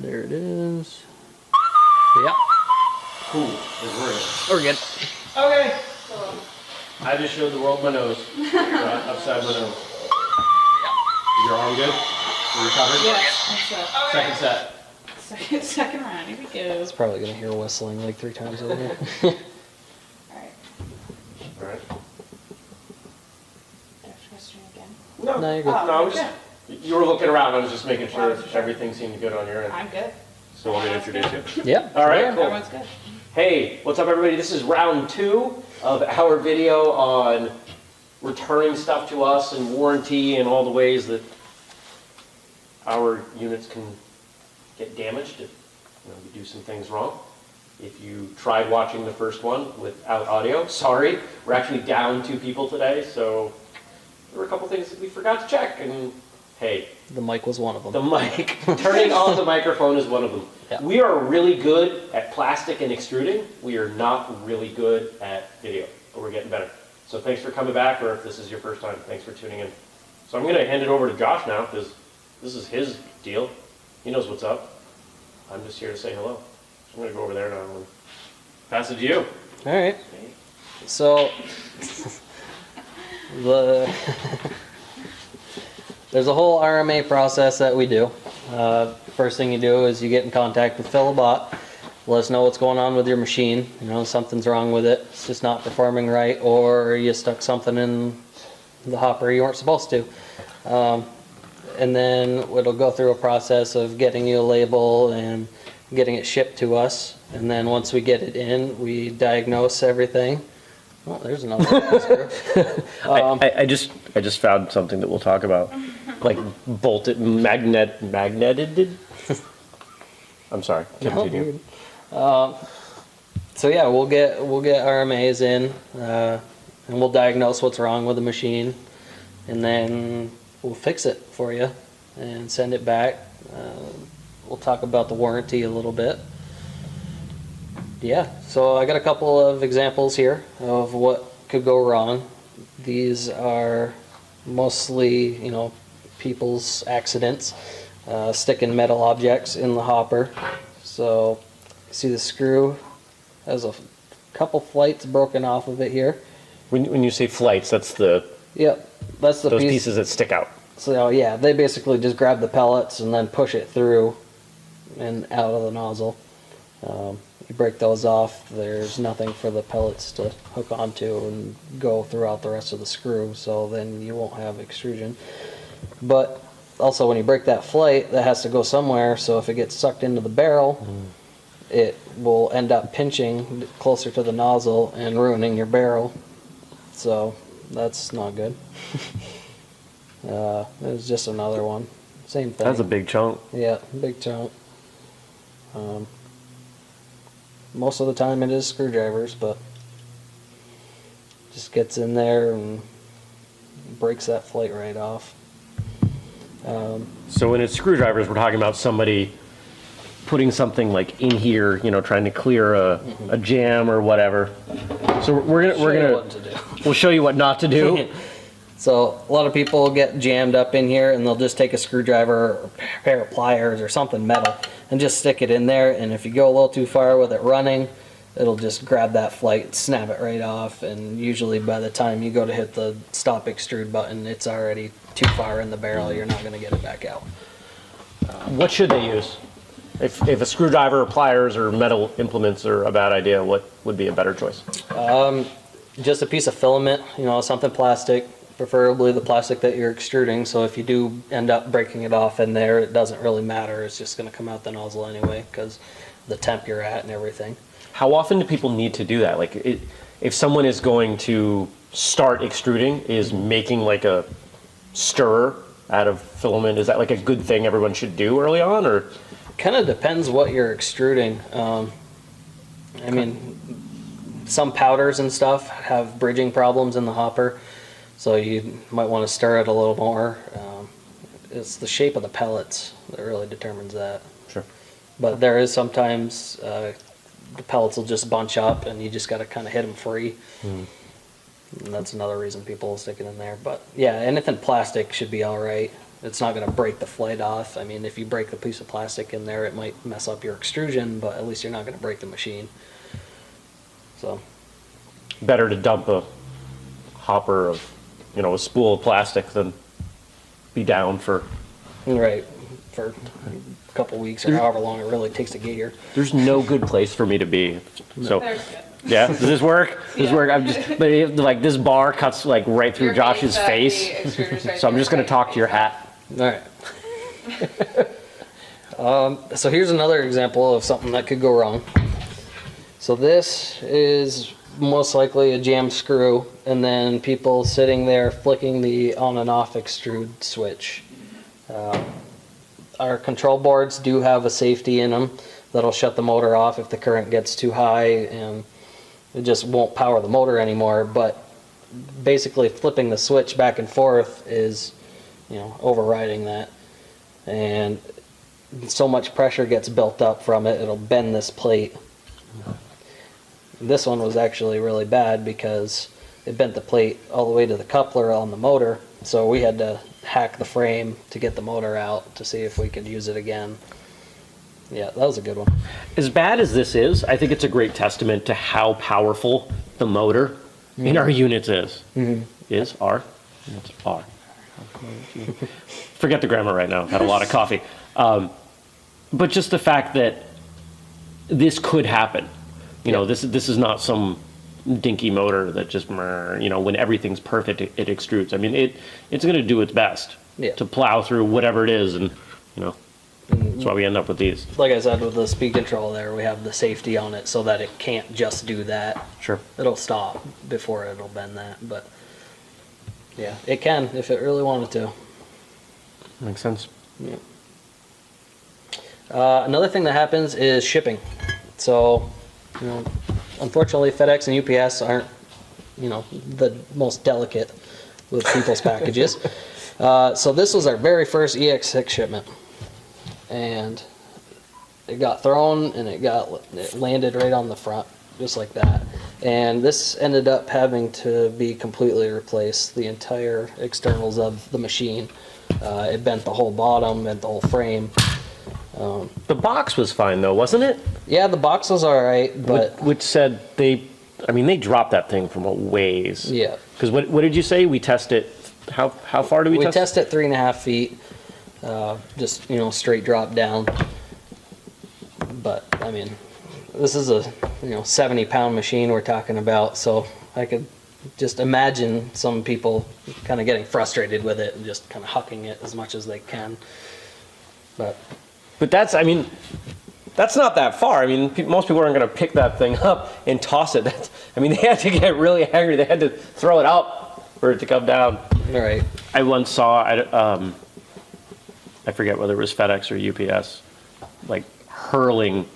There it is. Yeah. Cool. We're good. Okay. I just showed the world my nose. Upside my nose. Is your arm good? Are you recovered? Yes. Second set. Second round. Here we go. It's probably gonna hear whistling like 3 times over here. All right. All right. Do I have to question again? No, you're good. No, I was okay. just, you were looking around. I was just making sure everything seemed good on your end. I'm good. So want me to introduce you? Yeah. All right, cool. Everyone's good. Hey, what's up everybody? This is round 2 of our video on returning stuff to us and warranty and all the ways that our units can get damaged if we do some things wrong. If you tried watching the first one without audio, sorry. We're actually down 2 people today, so there were a couple things that we forgot to check, and hey, The mic was one of them. the mic, turning on the microphone is one of them. Yeah. We are really good at plastic and extruding. We are not really good at video, but we're getting better. So thanks for coming back, or if this is your first time, thanks for tuning in. So I'm going to hand it over to Josh now, because this is his deal. He knows what's up. I'm just here to say hello. So I'm going to go over there now and pass it to you. All right. So there's a whole RMA process that we do. First thing you do is you get in contact with Filabot. Let us know what's going on with your machine. Something's wrong with it. It's just not performing right, or you stuck something in the hopper you weren't supposed to. And then it'll go through a process of getting you a label and getting it shipped to us. And then once we get it in, we diagnose everything. Oh, there's another screw. I just found something that we'll talk about, like bolted magneted. I'm sorry. Continue. So yeah, we'll get RMAs in, and we'll diagnose what's wrong with the machine, and then we'll fix it for you and send it back. We'll talk about the warranty a little bit. Yeah, so I got a couple of examples here of what could go wrong. These are mostly, people's accidents, sticking metal objects in the hopper. So, see the screw has a couple flights broken off of it here. When you say flights, that's the Yep, that's the those pieces that stick out. So yeah, they basically just grab the pellets and then push it through and out of the nozzle. You break those off, there's nothing for the pellets to hook onto and go throughout the rest of the screw, so then you won't have extrusion. But also when you break that flight, that has to go somewhere, so if it gets sucked into the barrel, it will end up pinching closer to the nozzle and ruining your barrel. So that's not good. There's just another one. Same thing. That's a big chunk. Yeah, big chunk. Most of the time it is screwdrivers, but just gets in there and breaks that flight right off. So when it's screwdrivers, we're talking about somebody putting something like in here, trying to clear a jam or whatever. So we'll show you what not to do. So a lot of people get jammed up in here and they'll just take a screwdriver or a pair of pliers or something metal and just stick it in there, and if you go a little too far with it running, it'll just grab that flight, snap it right off, and usually by the time you go to hit the stop extrude button, it's already too far in the barrel. You're not going to get it back out. What should they use? If a screwdriver or pliers or metal implements are a bad idea, what would be a better choice? Just a piece of filament, something plastic, preferably the plastic that you're extruding, so if you do end up breaking it off in there, it doesn't really matter. It's just going to come out the nozzle anyway because the temp you're at and everything. How often do people need to do that? Like, if someone is going to start extruding, is making like a stirrer out of filament, is that like a good thing everyone should do early on, or? Kind of depends what you're extruding. I mean, some powders and stuff have bridging problems in the hopper, so you might want to stir it a little more. It's the shape of the pellets that really determines that. Sure. But there is sometimes the pellets will just bunch up and you just got to kind of hit them free. And that's another reason people stick it in there. But yeah, anything plastic should be all right. it's not gonna break the flight off. I mean, if you break the piece of plastic in there, it might mess up your extrusion, but at least you're not gonna break the machine. So, Better to dump a hopper of, you know, a spool of plastic than be down for. right, for a couple weeks or however long it really takes to get here. There's no good place for me to be. So, There's good. yeah, does this work? Does this Yeah. work? I'm just, but like this bar cuts like right through Your Josh's face, face. the extruder's right So I'm there, just gonna right talk to your face. hat. All right. So here's another example of something that could go wrong. So this is most likely a jam screw, and then people sitting there flicking the on and off extrude switch. Our control boards do have a safety in them that'll shut the motor off if the current gets too high, and it just won't power the motor anymore. But basically flipping the switch back and forth is, you know, overriding that, and so much pressure gets built up from it, it'll bend this plate. This one was actually really bad because it bent the plate all the way to the coupler on the motor, so we had to hack the frame to get the motor out to see if we could use it again. Yeah, that was a good one. As bad as this is, I think it's a great testament to how powerful the motor in our units is. Is are? It's are. Forget the grammar right now. Had a lot of coffee. But just the fact that this could happen. You know, this is not some dinky motor that just, you know, when everything's perfect, it extrudes. I mean, it's going to do its best to plow through whatever it is, and you know, that's why we end up with these. Like I said, with the speed control there, we have the safety on it so that it can't just do that. Sure. It'll stop before it'll bend that, but yeah, it can if it really wanted to. Makes sense. Yeah. Another thing that happens is shipping. So, you know, unfortunately, FedEx and UPS aren't, you know, the most delicate with people's packages. So this was our very first EX6 shipment, and it got thrown and it landed right on the front, just like that. And this ended up having to be completely replaced, the entire externals of the machine. It bent the whole bottom, bent the whole frame. The box was fine though, wasn't it? Yeah, the box was all right, but Which said they dropped that thing from a ways. yeah, Because what did you say? We test it. How far do we test? we test it 3.5 feet, just, you know, straight drop down. But I mean, this is a, you know, 70-pound machine we're talking about, so I could just imagine some people kind of getting frustrated with it and just kind of hucking it as much as they can. But that's, I mean, that's not that far. I mean, most people aren't going to pick that thing up and toss it. I mean, they had to get really angry. They had to throw it out for it to come down. All right. I once saw, I forget whether it was FedEx or UPS, like hurling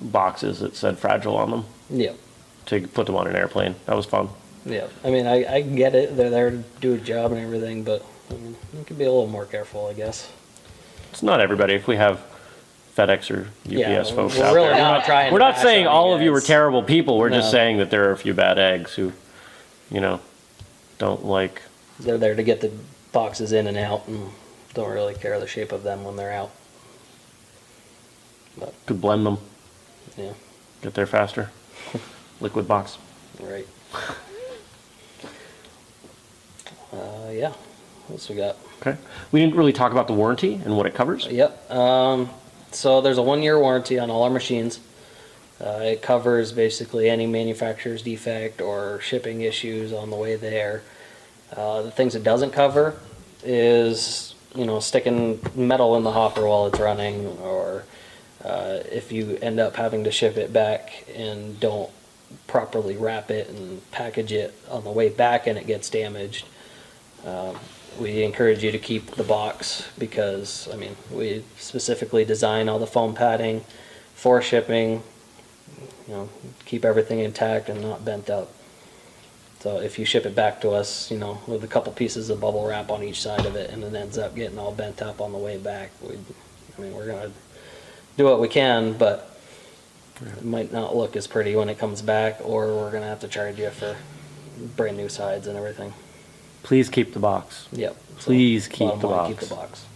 boxes that said fragile on them Yeah. to put them on an airplane. That was fun. Yeah. I mean, I get it. They're there to do a job and everything, but I mean, you could be a little more careful, I guess. It's not everybody. If we have FedEx or UPS Yeah, folks we're out really there, not trying we're to not bash saying on all you of you were guys. terrible people. We're just No. saying that there are a few bad eggs who, you know, don't like. They're there to get the boxes in and out and don't really care the shape of them when they're out. But, Could blend them, yeah, get there faster. Liquid box. right. Yeah, what else we got? Okay. We didn't really talk about the warranty and what it covers. Yep. So there's a 1-year warranty on all our machines. It covers basically any manufacturer's defect or shipping issues on the way there. The things it doesn't cover is, you know, sticking metal in the hopper while it's running, or if you end up having to ship it back and don't properly wrap it and package it on the way back and it gets damaged. We encourage you to keep the box because, I mean, we specifically design all the foam padding for shipping, you know, keep everything intact and not bent up. So if you ship it back to us, you know, with a couple pieces of bubble wrap on each side of it and it ends up getting all bent up on the way back, we're going to do what we can, but it might not look as pretty when it comes back, or we're going to have to charge you for brand new sides and everything. Please keep the box. Yep. So, Please keep bottom the line, box. Keep the box.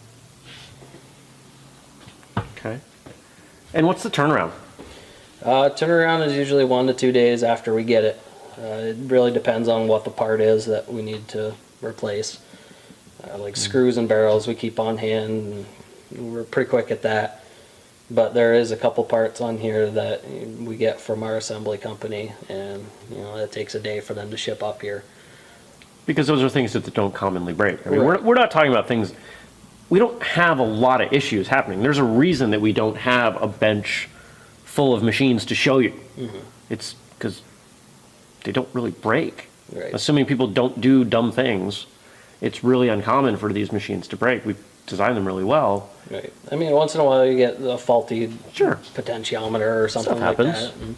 Okay. And what's the turnaround? Turnaround is usually 1 to 2 days after we get it. It really depends on what the part is that we need to replace. Like screws and barrels we keep on hand, and we're pretty quick at that. But there is a couple parts on here that we get from our assembly company, and it takes a day for them to ship up here. Because those are things that don't commonly break. I mean, Right. we're not talking about things, we don't have a lot of issues happening. There's a reason that we don't have a bench full of machines to show you. It's because they don't really break. Right. Assuming people don't do dumb things, it's really uncommon for these machines to break. We design them really well. Right. I mean, once in a while you get a faulty Sure. potentiometer or something Stuff like happens. that. And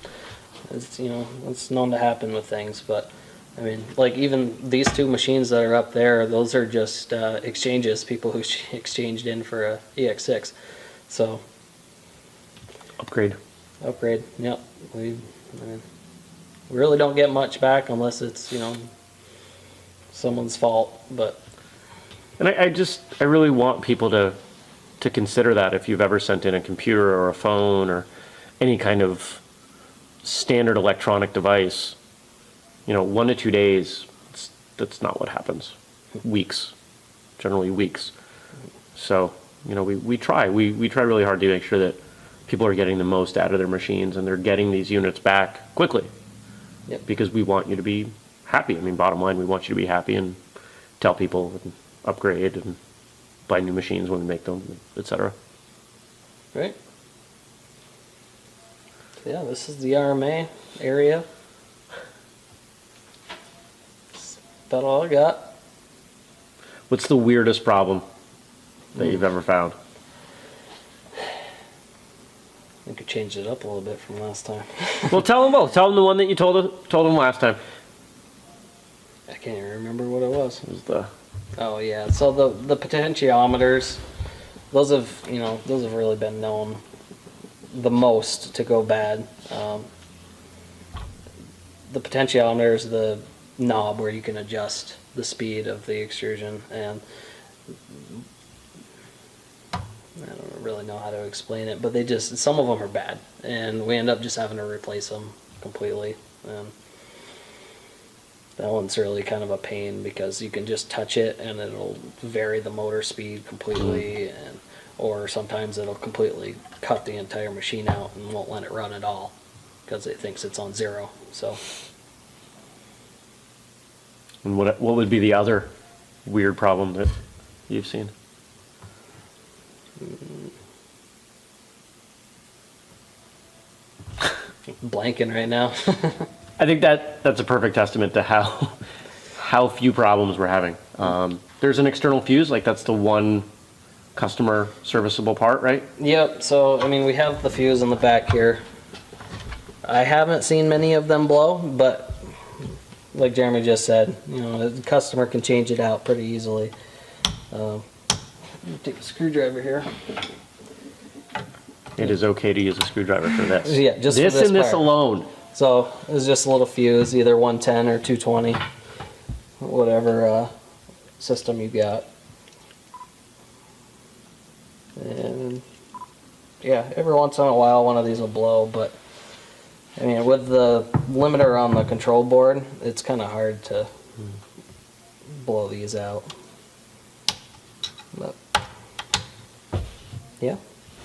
it's it's known to happen with things, but I mean, like even these 2 machines that are up there, those are just exchanges. People who exchanged in for a EX6. So Upgrade. upgrade. Yep. I mean, we really don't get much back unless it's someone's fault, but. And I really want people to consider that if you've ever sent in a computer or a phone or any kind of standard electronic device, 1 to 2 days, that's not what happens. Weeks, generally weeks. So, we try really hard to make sure that people are getting the most out of their machines and they're getting these units back quickly. Yep. Because we want you to be happy. I mean, bottom line, we want you to be happy and tell people and upgrade and buy new machines when we make them, etc. Right. So yeah, this is the RMA area. That's about all I got. What's the weirdest problem that you've ever found? I could change it up a little bit from last time. Well, tell them both. Tell them the one that you told them last time. I can't even remember what it was. It was the Oh yeah, so the potentiometers, those have really been known the most to go bad. The potentiometer is the knob where you can adjust the speed of the extrusion, and I don't really know how to explain it, but some of them are bad, and we end up just having to replace them completely. That one's really kind of a pain because you can just touch it and it'll vary the motor speed completely, or sometimes it'll completely cut the entire machine out and won't let it run at all because it thinks it's on 0. So And what would be the other weird problem that you've seen? blanking right now. I think that's a perfect testament to how few problems we're having. There's an external fuse, like that's the one customer serviceable part, right? Yep, so I mean we have the fuse in the back here. I haven't seen many of them blow, but like Jeremy just said, the customer can change it out pretty easily. Take a screwdriver here. It is okay to use a screwdriver for this. Yeah, just for this this and this part. alone. So it's just a little fuse, either 110 or 220, whatever system you got. And yeah, every once in a while one of these will blow, but I mean with the limiter on the control board, it's kind of hard to blow these out. But yeah.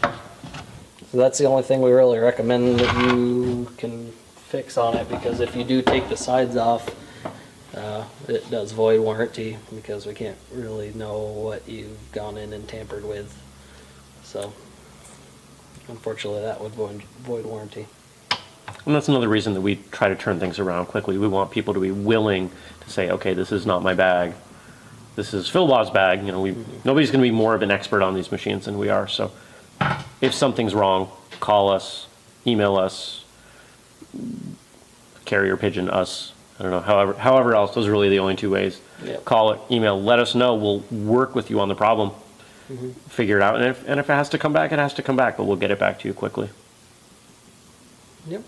So that's the only thing we really recommend that you can fix on it, because if you do take the sides off, it does void warranty because we can't really know what you've gone in and tampered with. So unfortunately that would void warranty. And that's another reason that we try to turn things around quickly. We want people to be willing to say, okay, this is not my bag. This is Filabot's bag. Nobody's going to be more of an expert on these machines than we are. So if something's wrong, call us, email us, carrier pigeon us. I don't know, however else, those are really the only two ways. Yep. Call it, email, let us know. We'll work with you on the problem, figure it out. And if it has to come back, it has to come back, but we'll get it back to you quickly. Yep.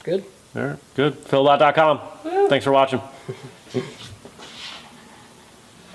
Good. All right, good. Filabot.com. Thanks for watching.